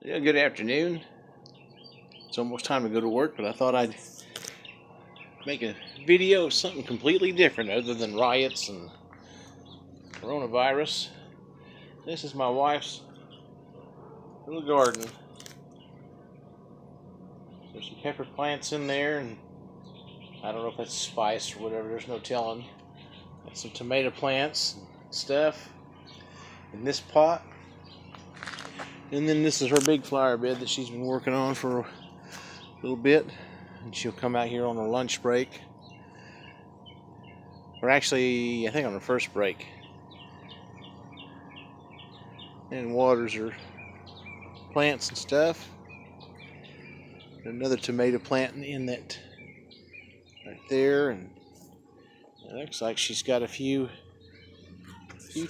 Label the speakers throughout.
Speaker 1: Yeah, good afternoon. It's almost time to go to work, but I thought I'd make a video of something completely different other than riots and coronavirus. This is my wife's little garden. There's some pepper plants in there, and I don't know if that's spice or whatever, there's no telling. Got some tomato plants and stuff in this pot. And then this is her big flower bed that she's been working on for a little bit. And she'll come out here on her lunch break. Or actually, I think on her first break. And waters her plants and stuff. Another tomato plant in that right there, and it looks like she's got a few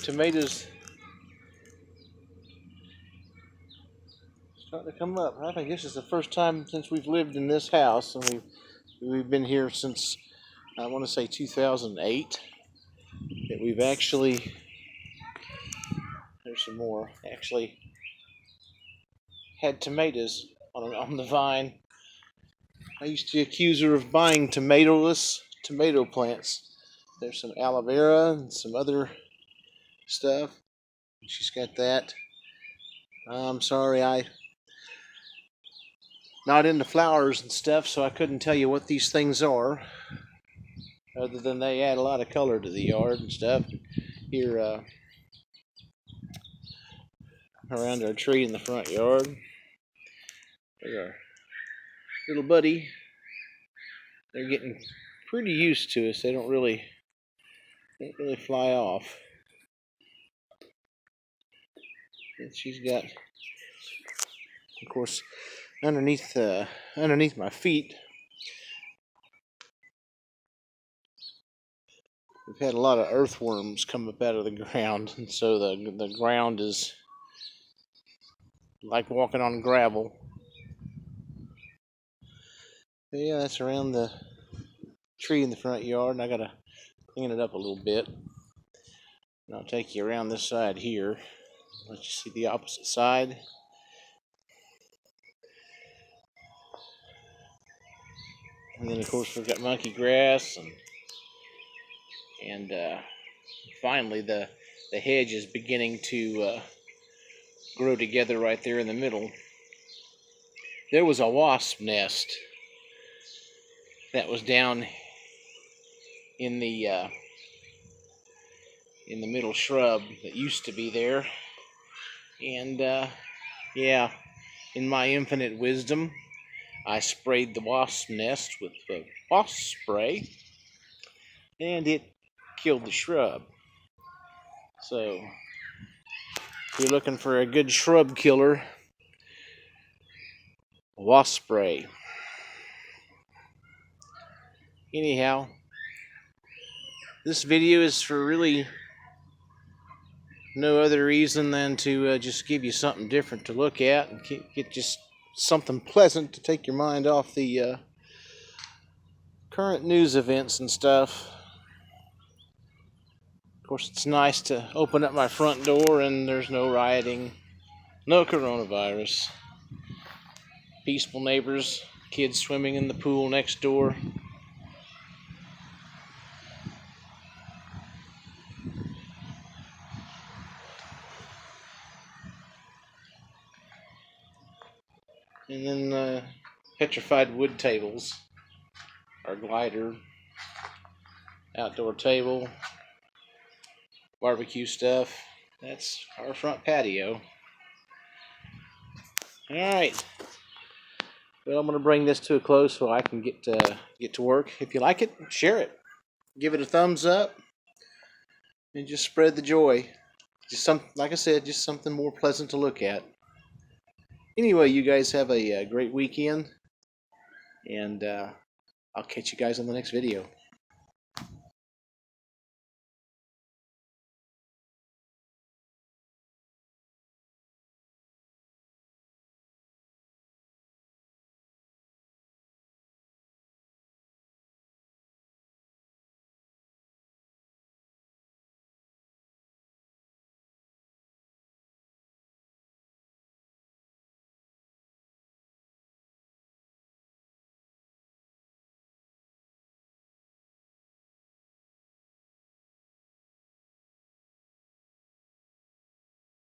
Speaker 1: tomatoes starting to come up. I think this is the first time since we've lived in this house, and we've been here since I want to say 2008, that we've actually, there's some more, actually had tomatoes on the vine. I used to accuse her of buying tomatoless tomato plants. There's some aloe vera and some other stuff. She's got that. I'm sorry, I not into flowers and stuff, so I couldn't tell you what these things are, other than they add a lot of color to the yard and stuff. Here, around our tree in the front yard, there's our little buddy. They're getting pretty used to us. They don't really fly off. And she's got, of course, underneath my feet, we've had a lot of earthworms come up out of the ground, and so the ground is like walking on gravel. But yeah, that's around the tree in the front yard, and I gotta clean it up a little bit. And I'll take you around this side here. Let you see the opposite side. And then of course we've got monkey grass, and finally the hedge is beginning to grow together right there in the middle. There was a wasp nest that was down in the middle shrub that used to be there, and yeah, in my infinite wisdom, I sprayed the wasp nest with the wasp spray, and it killed the shrub. So if you're looking for a good shrub killer, wasp spray. Anyhow, this video is for really no other reason than to just give you something different to look at and get just something pleasant to take your mind off the current news events and stuff. Of course, it's nice to open up my front door and there's no rioting, no coronavirus. Peaceful neighbors, kids swimming in the pool next door. And then petrified wood tables, our glider, outdoor table, barbecue stuff. That's our front patio. Alright, well, I'm going to bring this to a close so I can get to work. If you like it, share it. Give it a thumbs up. And just spread the joy. Just like I said, just something more pleasant to look at. Anyway, you guys have a great weekend. And I'll catch you guys on the next video.